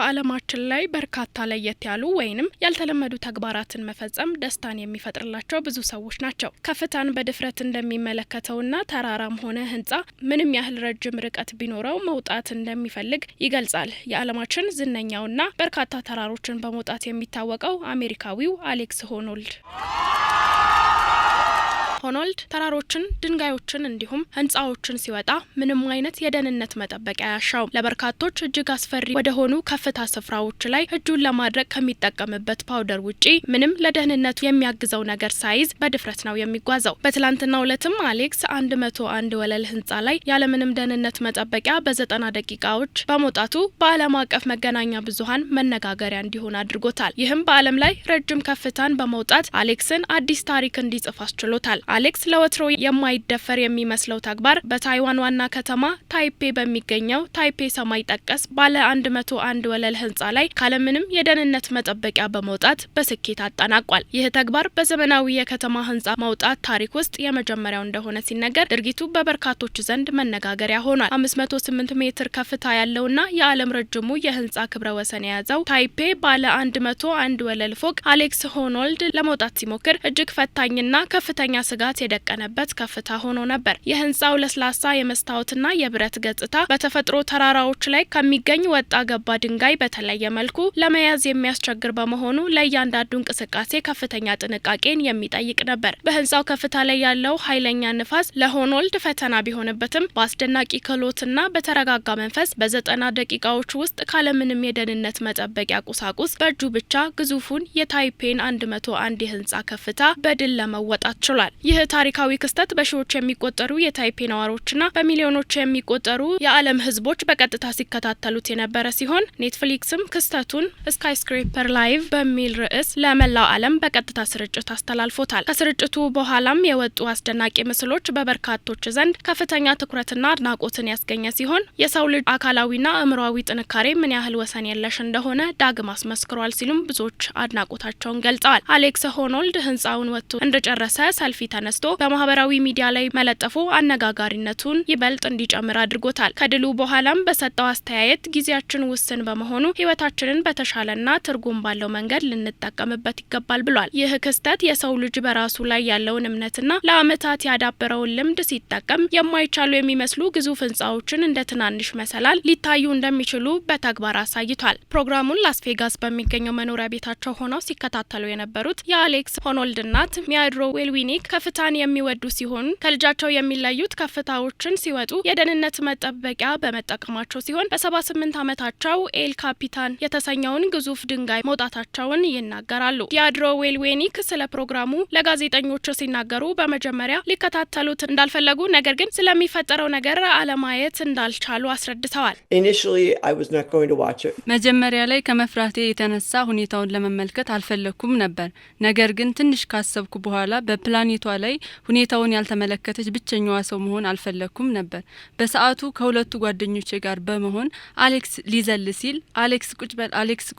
በዓለማችን ላይ በርካታ ለየት ያሉ ወይንም ያልተለመዱ ተግባራትን መፈጸም ደስታን የሚፈጥርላቸው ብዙ ሰዎች ናቸው። ከፍታን በድፍረት እንደሚመለከተውና ተራራም ሆነ ህንጻ ምንም ያህል ረጅም ርቀት ቢኖረው መውጣት እንደሚፈልግ ይገልጻል። የዓለማችን ዝነኛውና በርካታ ተራሮችን በመውጣት የሚታወቀው አሜሪካዊው አሌክስ ሆኖልድ ተራሮችን፣ ድንጋዮችን እንዲሁም ህንጻዎችን ሲወጣ ምንም አይነት የደህንነት መጠበቂያ ያሻውም። ለበርካቶች እጅግ አስፈሪ ወደ ሆኑ ከፍታ ስፍራዎች ላይ እጁን ለማድረግ ከሚጠቀምበት ፓውደር ውጪ ምንም ለደህንነቱ የሚያግዘው ነገር ሳይዝ በድፍረት ነው የሚጓዘው። በትላንትናው ዕለትም አሌክስ 101 ወለል ህንጻ ላይ ያለምንም ደህንነት መጠበቂያ በ90 ደቂቃዎች በመውጣቱ በዓለም አቀፍ መገናኛ ብዙሃን መነጋገሪያ እንዲሆን አድርጎታል። ይህም በዓለም ላይ ረጅም ከፍታን በመውጣት አሌክስን አዲስ ታሪክ እንዲጽፍ አስችሎታል። አሌክስ ለወትሮ የማይደፈር የሚመስለው ተግባር በታይዋን ዋና ከተማ ታይፔ በሚገኘው ታይፔ ሰማይ ጠቀስ ባለ 101 ወለል ህንጻ ላይ ካለምንም የደህንነት መጠበቂያ በመውጣት በስኬት አጠናቋል። ይህ ተግባር በዘመናዊ የከተማ ህንጻ መውጣት ታሪክ ውስጥ የመጀመሪያው እንደሆነ ሲነገር፣ ድርጊቱ በበርካቶች ዘንድ መነጋገሪያ ሆኗል። 508 ሜትር ከፍታ ያለውና የዓለም ረጅሙ የህንጻ ክብረ ወሰን የያዘው ታይፔ ባለ 101 ወለል ፎቅ አሌክስ ሆኖልድ ለመውጣት ሲሞክር እጅግ ፈታኝና ከፍተኛ ስጋት የደቀነበት ከፍታ ሆኖ ነበር። የህንጻው ለስላሳ የመስታወትና የብረት ገጽታ በተፈጥሮ ተራራዎች ላይ ከሚገኝ ወጣ ገባ ድንጋይ በተለየ መልኩ ለመያዝ የሚያስቸግር በመሆኑ ለእያንዳንዱ እንቅስቃሴ ከፍተኛ ጥንቃቄን የሚጠይቅ ነበር። በህንጻው ከፍታ ላይ ያለው ኃይለኛ ንፋስ ለሆኖልድ ፈተና ቢሆንበትም በአስደናቂ ክህሎትና በተረጋጋ መንፈስ በ90 ደቂቃዎች ውስጥ ካለምንም የደህንነት መጠበቂያ ቁሳቁስ በእጁ ብቻ ግዙፉን የታይፔን 101 የህንጻ ከፍታ በድል ለመወጣት ችሏል። ይህ ታሪካዊ ክስተት በሺዎች የሚቆጠሩ የታይፔ ነዋሪዎችና በሚሊዮኖች የሚቆጠሩ የዓለም ህዝቦች በቀጥታ ሲከታተሉት የነበረ ሲሆን ኔትፍሊክስም ክስተቱን ስካይስክሬፐር ላይቭ በሚል ርዕስ ለመላው ዓለም በቀጥታ ስርጭት አስተላልፎታል። ከስርጭቱ በኋላም የወጡ አስደናቂ ምስሎች በበርካቶች ዘንድ ከፍተኛ ትኩረትና አድናቆትን ያስገኘ ሲሆን የሰው ልጅ አካላዊና አእምሯዊ ጥንካሬ ምን ያህል ወሰን የለሽ እንደሆነ ዳግም አስመስክሯል ሲሉም ብዙዎች አድናቆታቸውን ገልጸዋል። አሌክስ ሆኖልድ ህንጻውን ወጥቶ እንደጨረሰ ሰልፊ ተነስቶ በማህበራዊ ሚዲያ ላይ መለጠፉ አነጋጋሪነቱን ይበልጥ እንዲጨምር አድርጎታል። ከድሉ በኋላም በሰጠው አስተያየት ጊዜያችን ውስን በመሆኑ ህይወታችንን በተሻለና ትርጉም ባለው መንገድ ልንጠቀምበት ይገባል ብሏል። ይህ ክስተት የሰው ልጅ በራሱ ላይ ያለውን እምነትና ለአመታት ያዳበረውን ልምድ ሲጠቀም የማይቻሉ የሚመስሉ ግዙፍ ህንጻዎችን እንደ ትናንሽ መሰላል ሊታዩ እንደሚችሉ በተግባር አሳይቷል። ፕሮግራሙን ላስ ቬጋስ በሚገኘው መኖሪያ ቤታቸው ሆነው ሲከታተሉ የነበሩት የአሌክስ ሆኖልድ እናት ሚያድሮ ዌልዊኒክ ከፍታን የሚወዱ ሲሆን ከልጃቸው የሚለዩት ከፍታዎችን ሲወጡ የደህንነት መጠበቂያ በመጠቀማቸው ሲሆን በ78 ዓመታቸው ኤል ካፒታን የተሰኘውን ግዙፍ ድንጋይ መውጣታቸውን ይናገራሉ። ዲያድሮ ዌልዌኒክ ስለ ፕሮግራሙ ለጋዜጠኞች ሲናገሩ በመጀመሪያ ሊከታተሉት እንዳልፈለጉ ነገር ግን ስለሚፈጠረው ነገር አለማየት እንዳልቻሉ አስረድተዋል። መጀመሪያ ላይ ከመፍራቴ የተነሳ ሁኔታውን ለመመልከት አልፈለኩም ነበር። ነገር ግን ትንሽ ካሰብኩ በኋላ በፕላኔቷ ላይ ሁኔታውን ያልተመለከተች ብቸኛዋ ሰው መሆን አልፈለኩም ነበር። በሰዓቱ ከሁለቱ ጓደኞቼ ጋር በመሆን አሌክስ ሊዘል ሲል አሌክስ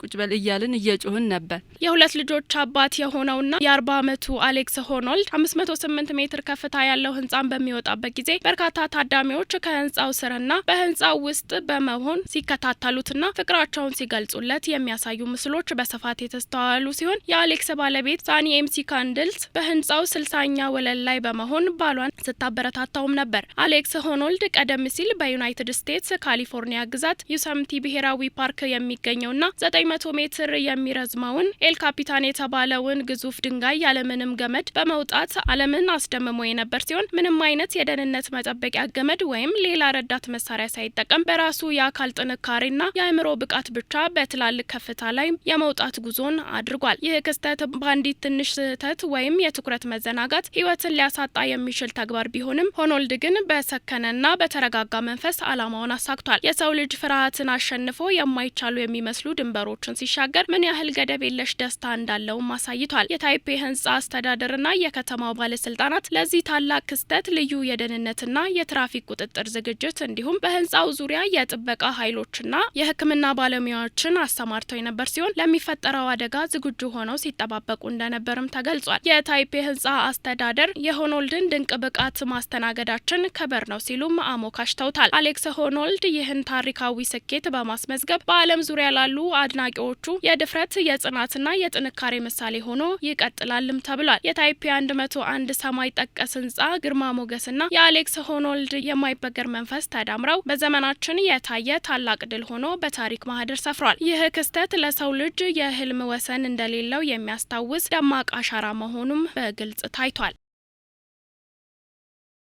ቁጭ በል እያልን እየጮህን ነበር። የሁለት ልጆች አባት የሆነውና የ40 ዓመቱ አሌክስ ሆኖልድ 508 ሜትር ከፍታ ያለው ህንጻን በሚወጣበት ጊዜ በርካታ ታዳሚዎች ከህንጻው ስርና በህንጻው ውስጥ በመሆን ሲከታተሉትና ፍቅራቸውን ሲገልጹለት የሚያሳዩ ምስሎች በስፋት የተስተዋሉ ሲሆን የአሌክስ ባለቤት ሳኒ ኤምሲ ካንድልስ በህንጻው 60ኛ ወለል ላይ በመሆን ባሏን ስታበረታታውም ነበር። አሌክስ ሆኖልድ ቀደም ሲል በዩናይትድ ስቴትስ ካሊፎርኒያ ግዛት ዩሰምቲ ብሔራዊ ፓርክ የሚገኘውና 900 ሜትር የሚረዝመውን ኤል ካፒታን የተባለውን ግዙፍ ድንጋይ ያለምንም ገመድ በመውጣት ዓለምን አስደምሞ የነበር ሲሆን ምንም አይነት የደህንነት መጠበቂያ ገመድ ወይም ሌላ ረዳት መሳሪያ ሳይጠቀም በራሱ የአካል ጥንካሬና የአእምሮ ብቃት ብቻ በትላልቅ ከፍታ ላይ የመውጣት ጉዞን አድርጓል። ይህ ክስተት በአንዲት ትንሽ ስህተት ወይም የትኩረት መዘናጋት ህይወትን ሊያሳጣ የሚችል ተግባር ቢሆንም ሆኖልድ ግን በሰከነና በተረጋጋ መንፈስ አላማውን አሳክቷል። የሰው ልጅ ፍርሃትን አሸንፎ የማይቻሉ የሚመስሉ ድንበሮችን ሲሻገር ምን ያህል ገደብ የለሽ ደስታ እንዳለውም አሳይቷል። የታይፔ ህንጻ አስተዳደርና የከተማው ባለስልጣናት ለዚህ ታላቅ ክስተት ልዩ የደህንነትና የትራፊክ ቁጥጥር ዝግጅት እንዲሁም በህንጻው ዙሪያ የጥበቃ ኃይሎችና የሕክምና ባለሙያዎችን አሰማርተው የነበር ሲሆን ለሚፈጠረው አደጋ ዝግጁ ሆነው ሲጠባበቁ እንደነበርም ተገልጿል። የታይፔ ህንጻ አስተዳደር አስተዳደር የሆኖልድን ድንቅ ብቃት ማስተናገዳችን ክብር ነው ሲሉም አሞካሽተውታል። አሌክስ ሆኖልድ ይህን ታሪካዊ ስኬት በማስመዝገብ በዓለም ዙሪያ ላሉ አድናቂዎቹ የድፍረት የጽናትና የጥንካሬ ምሳሌ ሆኖ ይቀጥላልም ተብሏል። የታይፔ 101 ሰማይ ጠቀስ ህንጻ ግርማ ሞገስና የአሌክስ ሆኖልድ የማይበገር መንፈስ ተዳምረው በዘመናችን የታየ ታላቅ ድል ሆኖ በታሪክ ማህደር ሰፍሯል። ይህ ክስተት ለሰው ልጅ የህልም ወሰን እንደሌለው የሚያስታውስ ደማቅ አሻራ መሆኑም በግልጽ ታይቷል።